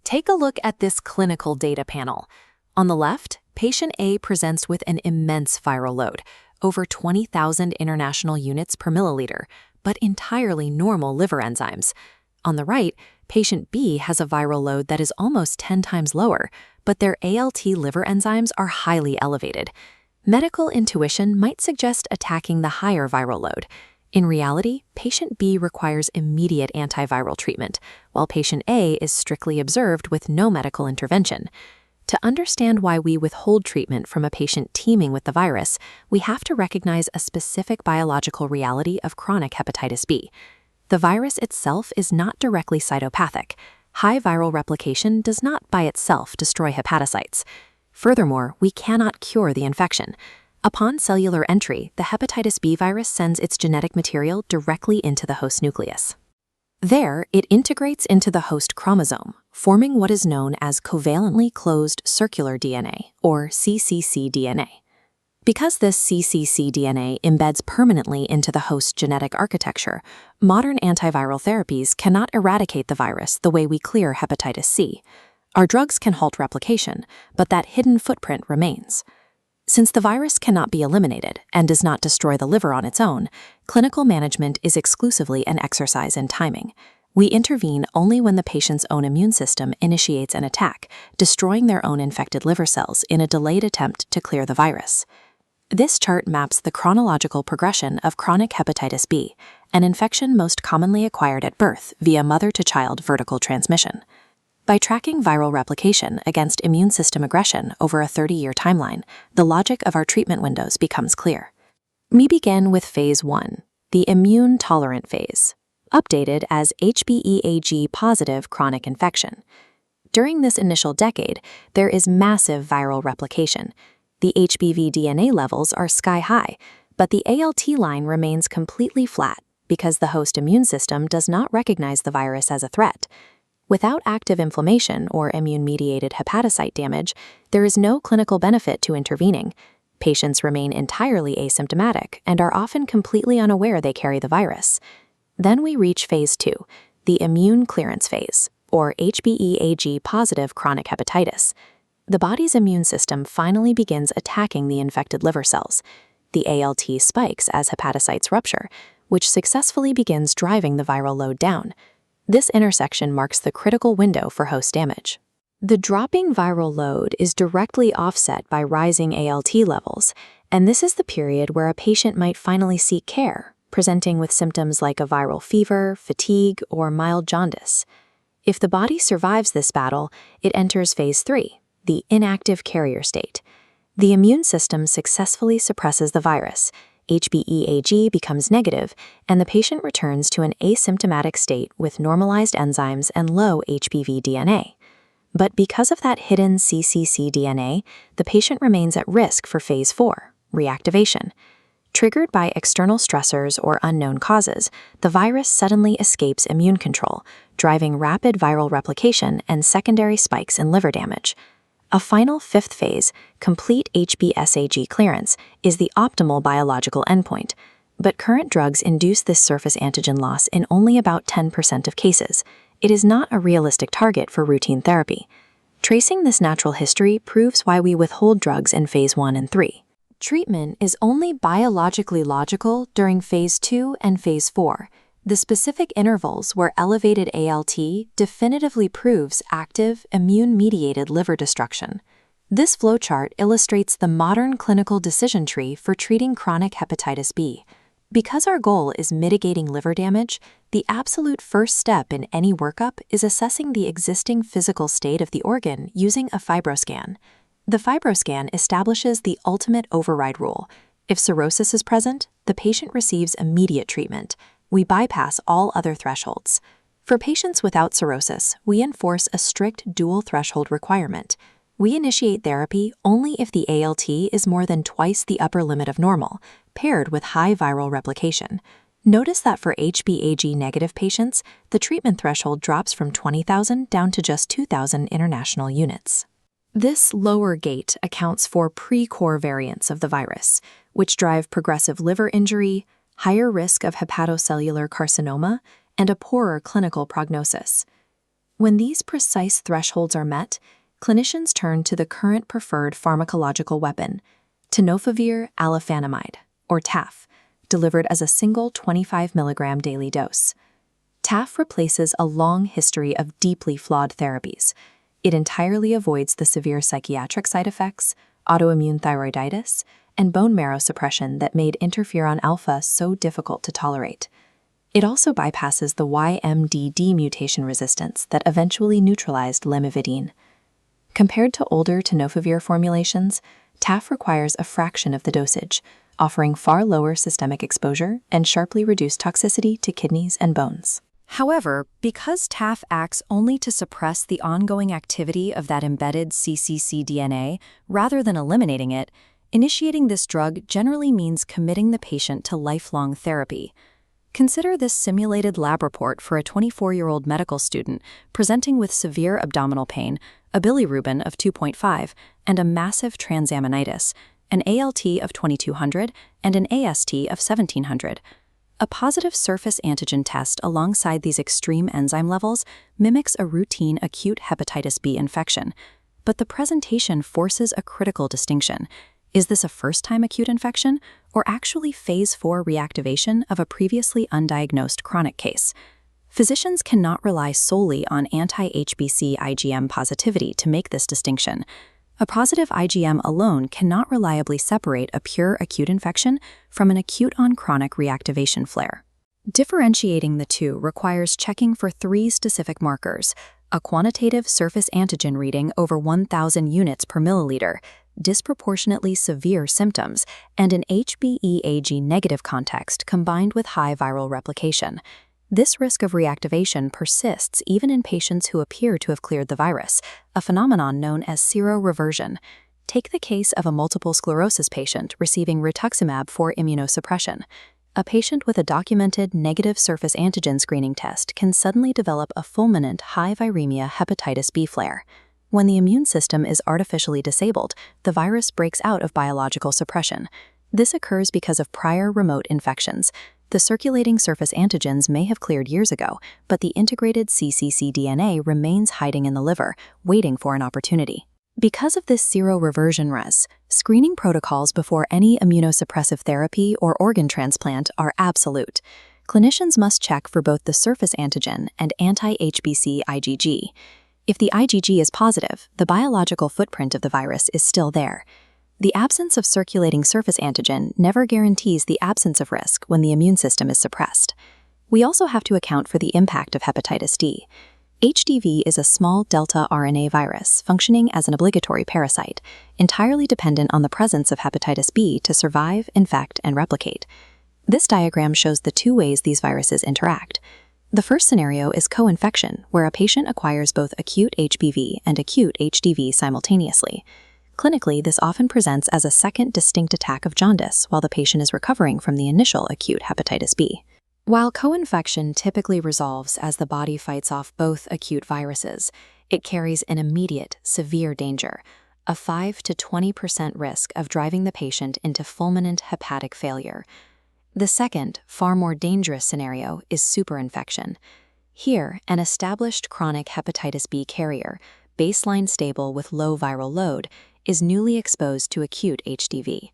Take a look at this clinical data panel. On the left, patient A presents with an immense viral load, over 20,000 international units per milliliter, but entirely normal liver enzymes. On the right, patient B has a viral load that is almost 10 times lower, but their ALT liver enzymes are highly elevated. Medical intuition might suggest attacking the higher viral load. In reality, patient B requires immediate antiviral treatment, while patient A is strictly observed with no medical intervention. To understand why we withhold treatment from a patient teeming with the virus, we have to recognize a specific biological reality of chronic hepatitis B. The virus itself is not directly cytopathic. High viral replication does not by itself destroy hepatocytes. Furthermore, we cannot cure the infection. Upon cellular entry, the hepatitis B virus sends its genetic material directly into the host nucleus. There, it integrates into the host chromosome, forming what is known as covalently closed circular DNA, or cccDNA. Because this cccDNA embeds permanently into the host genetic architecture, modern antiviral therapies cannot eradicate the virus the way we clear hepatitis C. Our drugs can halt replication, but that hidden footprint remains. Since the virus cannot be eliminated and does not destroy the liver on its own, clinical management is exclusively an exercise in timing. We intervene only when the patient's own immune system initiates an attack, destroying their own infected liver cells in a delayed attempt to clear the virus. This chart maps the chronological progression of chronic hepatitis B, an infection most commonly acquired at birth via mother-to-child vertical transmission. By tracking viral replication against immune system aggression over a 30-year timeline, the logic of our treatment windows becomes clear. We begin with Phase 1, the immune-tolerant phase, updated as HBeAg-positive chronic infection. During this initial decade, there is massive viral replication. The HBV DNA levels are sky-high, but the ALT line remains completely flat because the host immune system does not recognize the virus as a threat. Without active inflammation or immune-mediated hepatocyte damage, there is no clinical benefit to intervening. Patients remain entirely asymptomatic and are often completely unaware they carry the virus. Then we reach Phase 2, the immune clearance phase, or HBeAg-positive chronic hepatitis. The body's immune system finally begins attacking the infected liver cells. The ALT spikes as hepatocytes rupture, which successfully begins driving the viral load down. This intersection marks the critical window for host damage. The dropping viral load is directly offset by rising ALT levels, and this is the period where a patient might finally seek care, presenting with symptoms like a viral fever, fatigue, or mild jaundice. If the body survives this battle, it enters Phase 3, the inactive carrier state. The immune system successfully suppresses the virus, HBeAg becomes negative, and the patient returns to an asymptomatic state with normalized enzymes and low HBV DNA. But because of that hidden cccDNA, the patient remains at risk for Phase 4, reactivation. Triggered by external stressors or unknown causes, the virus suddenly escapes immune control, driving rapid viral replication and secondary spikes in liver damage. A final fifth phase, complete HBsAg clearance, is the optimal biological endpoint, but current drugs induce this surface antigen loss in only about 10% of cases. It is not a realistic target for routine therapy. Tracing this natural history proves why we withhold drugs in Phase 1 and 3. Treatment is only biologically logical during Phase 2 and Phase 4, the specific intervals where elevated ALT definitively proves active, immune-mediated liver destruction. This flowchart illustrates the modern clinical decision tree for treating chronic hepatitis B. Because our goal is mitigating liver damage, the absolute first step in any workup is assessing the existing physical state of the organ using a fibroscan. The fibroscan establishes the ultimate override rule. If cirrhosis is present, the patient receives immediate treatment. We bypass all other thresholds. For patients without cirrhosis, we enforce a strict dual threshold requirement. We initiate therapy only if the ALT is more than twice the upper limit of normal, paired with high viral replication. Notice that for HBeAg negative patients, the treatment threshold drops from 20,000 down to just 2,000 international units. This lower gate accounts for pre-core variants of the virus, which drive progressive liver injury, higher risk of hepatocellular carcinoma, and a poorer clinical prognosis. When these precise thresholds are met, clinicians turn to the current preferred pharmacological weapon, tenofovir alafenamide, or TAF, delivered as a single 25 mg daily dose. TAF replaces a long history of deeply flawed therapies. It entirely avoids the severe psychiatric side effects, autoimmune thyroiditis, and bone marrow suppression that made interferon alpha so difficult to tolerate. It also bypasses the YMDD mutation resistance that eventually neutralized lamivudine. Compared to older tenofovir formulations, TAF requires a fraction of the dosage, offering far lower systemic exposure and sharply reduced toxicity to kidneys and bones. However, because TAF acts only to suppress the ongoing activity of that embedded cccDNA rather than eliminating it, initiating this drug generally means committing the patient to lifelong therapy. Consider this simulated lab report for a 24-year-old medical student presenting with severe abdominal pain, a bilirubin of 2.5, and a massive transaminitis, an ALT of 2200 and an AST of 1700. A positive surface antigen test alongside these extreme enzyme levels mimics a routine acute hepatitis B infection, but the presentation forces a critical distinction. Is this a first-time acute infection, or actually phase 4 reactivation of a previously undiagnosed chronic case? Physicians cannot rely solely on anti-HBC IgM positivity to make this distinction. A positive IgM alone cannot reliably separate a pure acute infection from an acute-on-chronic reactivation flare. Differentiating the two requires checking for 3 specific markers: a quantitative surface antigen reading over 1,000 units per milliliter, disproportionately severe symptoms, and an HBeAg negative context combined with high viral replication. This risk of reactivation persists even in patients who appear to have cleared the virus, a phenomenon known as seroreversion. Take the case of a multiple sclerosis patient receiving rituximab for immunosuppression. A patient with a documented negative surface antigen screening test can suddenly develop a fulminant high viremia hepatitis B flare. When the immune system is artificially disabled, the virus breaks out of biological suppression. This occurs because of prior remote infections. The circulating surface antigens may have cleared years ago, but the integrated cccDNA remains hiding in the liver, waiting for an opportunity. Because of this seroreversion res, screening protocols before any immunosuppressive therapy or organ transplant are absolute. Clinicians must check for both the surface antigen and anti-HBC IgG. If the IgG is positive, the biological footprint of the virus is still there. The absence of circulating surface antigen never guarantees the absence of risk when the immune system is suppressed. We also have to account for the impact of hepatitis D. HDV is a small delta RNA virus functioning as an obligatory parasite, entirely dependent on the presence of hepatitis B to survive, infect, and replicate. This diagram shows the 2 ways these viruses interact. The first scenario is co-infection, where a patient acquires both acute HBV and acute HDV simultaneously. Clinically, this often presents as a second distinct attack of jaundice while the patient is recovering from the initial acute hepatitis B. While co-infection typically resolves as the body fights off both acute viruses, it carries an immediate, severe danger, a 5 to 20% risk of driving the patient into fulminant hepatic failure. The second, far more dangerous scenario is superinfection. Here, an established chronic hepatitis B carrier, baseline stable with low viral load, is newly exposed to acute HDV.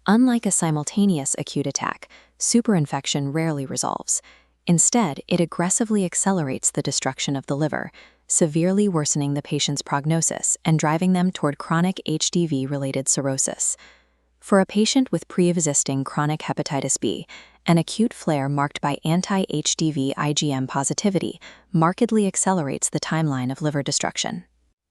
Unlike a simultaneous acute attack, superinfection rarely resolves. Instead, it aggressively accelerates the destruction of the liver, severely worsening the patient's prognosis and driving them toward chronic HDV-related cirrhosis. For a patient with pre-existing chronic hepatitis B, an acute flare marked by anti-HDV IgM positivity markedly accelerates the timeline of liver destruction.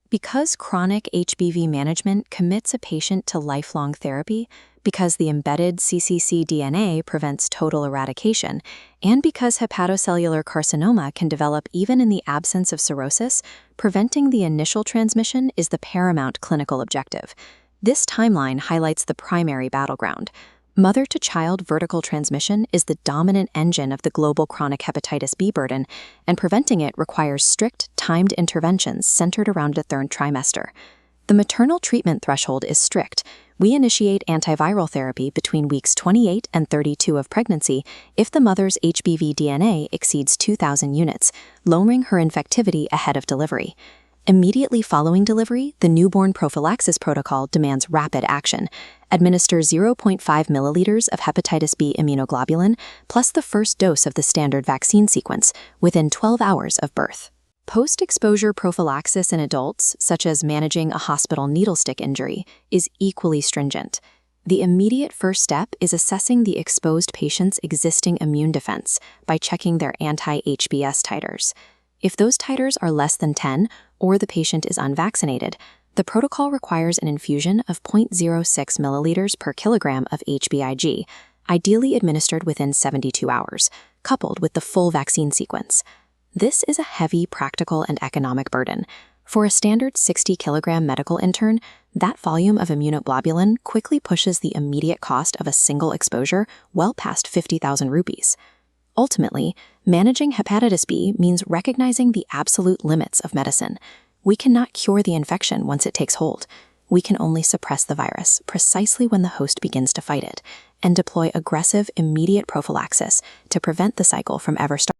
Because chronic HBV management commits a patient to lifelong therapy, because the embedded cccDNA prevents total eradication, and because hepatocellular carcinoma can develop even in the absence of cirrhosis, preventing the initial transmission is the paramount clinical objective. This timeline highlights the primary battleground. Mother-to-child vertical transmission is the dominant engine of the global chronic hepatitis B burden, and preventing it requires strict, timed interventions centered around the 3rd trimester. The maternal treatment threshold is strict. We initiate antiviral therapy between weeks 28 and 32 of pregnancy if the mother's HBV DNA exceeds 2,000 units, lowering her infectivity ahead of delivery. Immediately following delivery, the newborn prophylaxis protocol demands rapid action. Administer 0.5 milliliters of hepatitis B immunoglobulin plus the first dose of the standard vaccine sequence within 12 hours of birth. Post-exposure prophylaxis in adults, such as managing a hospital needle stick injury, is equally stringent. The immediate first step is assessing the exposed patient's existing immune defense by checking their anti-HBs titers. If those titers are less than 10 or the patient is unvaccinated, the protocol requires an infusion of 0.06 milliliters per kilogram of HBIG, ideally administered within 72 hours, coupled with the full vaccine sequence. This is a heavy practical and economic burden. For a standard 60-kilogram medical intern, that volume of immunoglobulin quickly pushes the immediate cost of a single exposure well past 50,000 rupees. Ultimately, managing hepatitis B means recognizing the absolute limits of medicine. We cannot cure the infection once it takes hold. We can only suppress the virus precisely when the host begins to fight it, and deploy aggressive, immediate prophylaxis to prevent the cycle from ever starting.